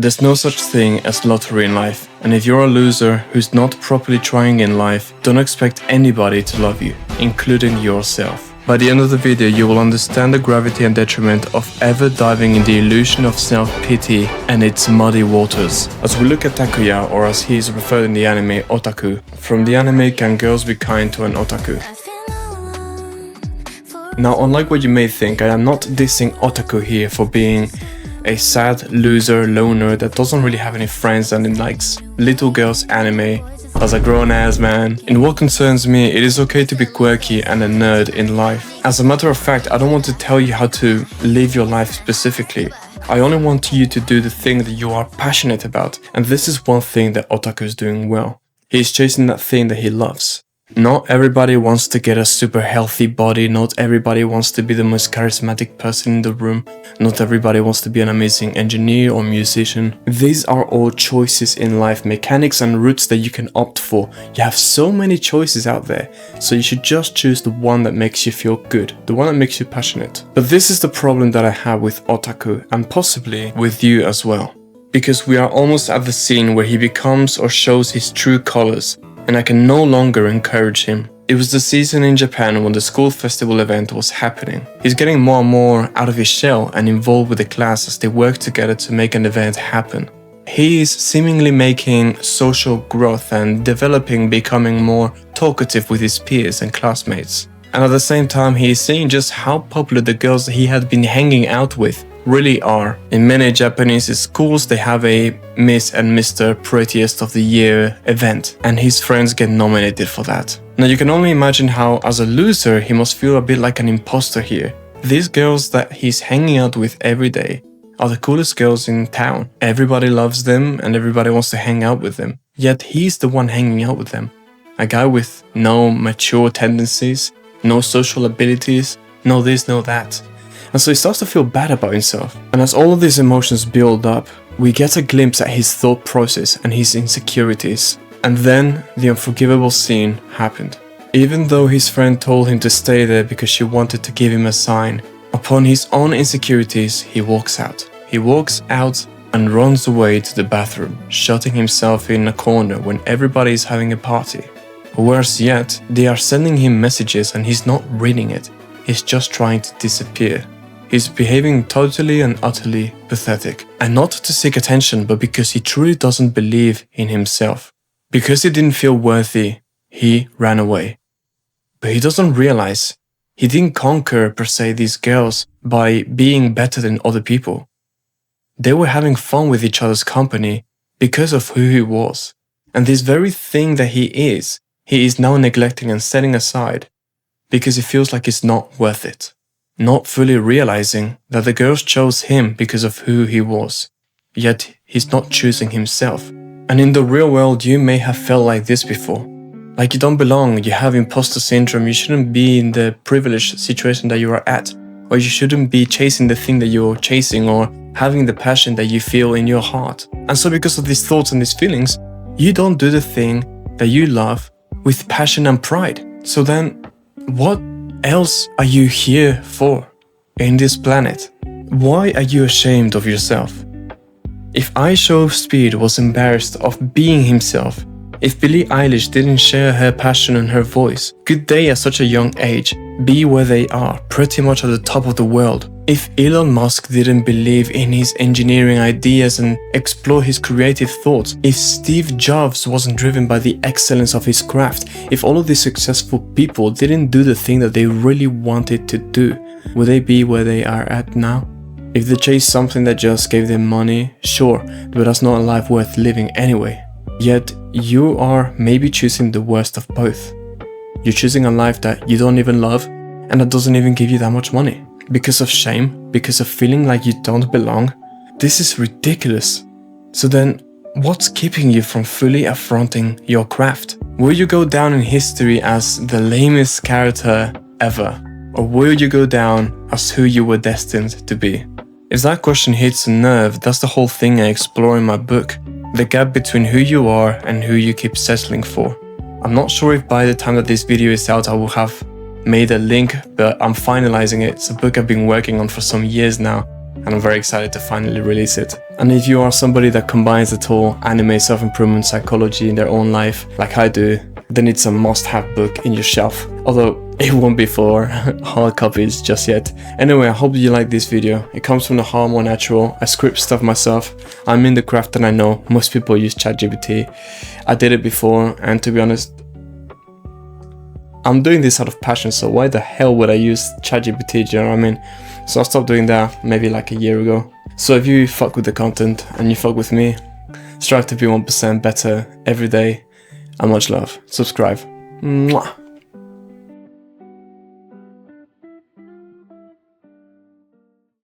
There's no such thing as lottery in life, and if you're a loser who's not properly trying in life, don't expect anybody to love you, including yourself. By the end of the video, you will understand the gravity and detriment of ever diving in the illusion of self-pity and its muddy waters. As we look at Takuya, or as he is referred in the anime, Otaku. From the anime, Can Girls Be Kind to an Otaku? Now, unlike what you may think, I am not dissing Otaku here for being a sad loser loner that doesn't really have any friends and likes little girls anime as a grown-ass man. In what concerns me, it is okay to be quirky and a nerd in life. As a matter of fact, I don't want to tell you how to live your life specifically. I only want you to do the thing that you are passionate about, and this is one thing that Otaku is doing well. He is chasing that thing that he loves. Not everybody wants to get a super healthy body, not everybody wants to be the most charismatic person in the room, not everybody wants to be an amazing engineer or musician. These are all choices in life, mechanics and routes that you can opt for. You have so many choices out there, so you should just choose the one that makes you feel good, the one that makes you passionate. But this is the problem that I have with Otaku, and possibly with you as well. Because we are almost at the scene where he becomes or shows his true colors, and I can no longer encourage him. It was the season in Japan when the school festival event was happening. He's getting more and more out of his shell and involved with the class as they work together to make an event happen. He is seemingly making social growth and becoming more talkative with his peers and classmates. And at the same time, he is seeing just how popular the girls that he had been hanging out with really are. In many Japanese schools, they have a Miss and Mr. Prettiest of the Year event, and his friends get nominated for that. Now you can only imagine how, as a loser, he must feel a bit like an imposter here. These girls that he's hanging out with every day are the coolest girls in town. Everybody loves them and everybody wants to hang out with them. Yet he's the one hanging out with them. A guy with no mature tendencies, no social abilities, no this, no that. And so he starts to feel bad about himself. And as all of these emotions build up, we get a glimpse at his thought process and his insecurities. And then the unforgivable scene happened. Even though his friend told him to stay there because she wanted to give him a sign, upon his own insecurities, he walks out. He walks out and runs away to the bathroom, shutting himself in a corner when everybody is having a party. Worse yet, they are sending him messages and he's not reading it. He's just trying to disappear. He's behaving totally and utterly pathetic. And not to seek attention, but because he truly doesn't believe in himself. Because he didn't feel worthy, he ran away. But he doesn't realize he didn't conquer, per se, these girls by being better than other people. They were having fun with each other's company because of who he was. And this very thing that he is now neglecting and setting aside because he feels like it's not worth it. Not fully realizing that the girls chose him because of who he was, yet he's not choosing himself. And in the real world, you may have felt like this before. Like you don't belong, you have imposter syndrome, you shouldn't be in the privileged situation that you are at, or you shouldn't be chasing the thing that you're chasing or having the passion that you feel in your heart. And so because of these thoughts and these feelings, you don't do the thing that you love with passion and pride. So then, what else are you here for in this planet? Why are you ashamed of yourself? If IShowSpeed was embarrassed of being himself, if Billie Eilish didn't share her passion and her voice, could they at such a young age be where they are, pretty much at the top of the world? If Elon Musk didn't believe in his engineering ideas and explore his creative thoughts, if Steve Jobs wasn't driven by the excellence of his craft, if all of these successful people didn't do the thing that they really wanted to do, would they be where they are at now? If they chased something that just gave them money, sure, but that's not a life worth living anyway. Yet, you are maybe choosing the worst of both. You're choosing a life that you don't even love and that doesn't even give you that much money. Because of shame, because of feeling like you don't belong. This is ridiculous. So then, what's keeping you from fully affronting your craft? Will you go down in history as the lamest character ever? Or will you go down as who you were destined to be? If that question hits a nerve, that's the whole thing I explore in my book. The gap between who you are and who you keep settling for. I'm not sure if by the time that this video is out I will have made a link, but I'm finalizing it. It's a book I've been working on for some years now. and I'm very excited to finally release it. And if you are somebody that combines the whole anime, self-improvement, psychology in their own life, like I do, then it's a must-have book in your shelf. Although it won't be for hard copies just yet. Anyway, I hope you like this video. It comes from the heart, more natural. I script stuff myself. I'm in the craft and I know most people use ChatGPT. I did it before, and to be honest, I'm doing this out of passion, so why the hell would I use ChatGPT, do you know what I mean? So I stopped doing that maybe like a year ago. So if you fuck with the content and you fuck with me, strive to be 1% better every day, and much love. Subscribe. Mwah.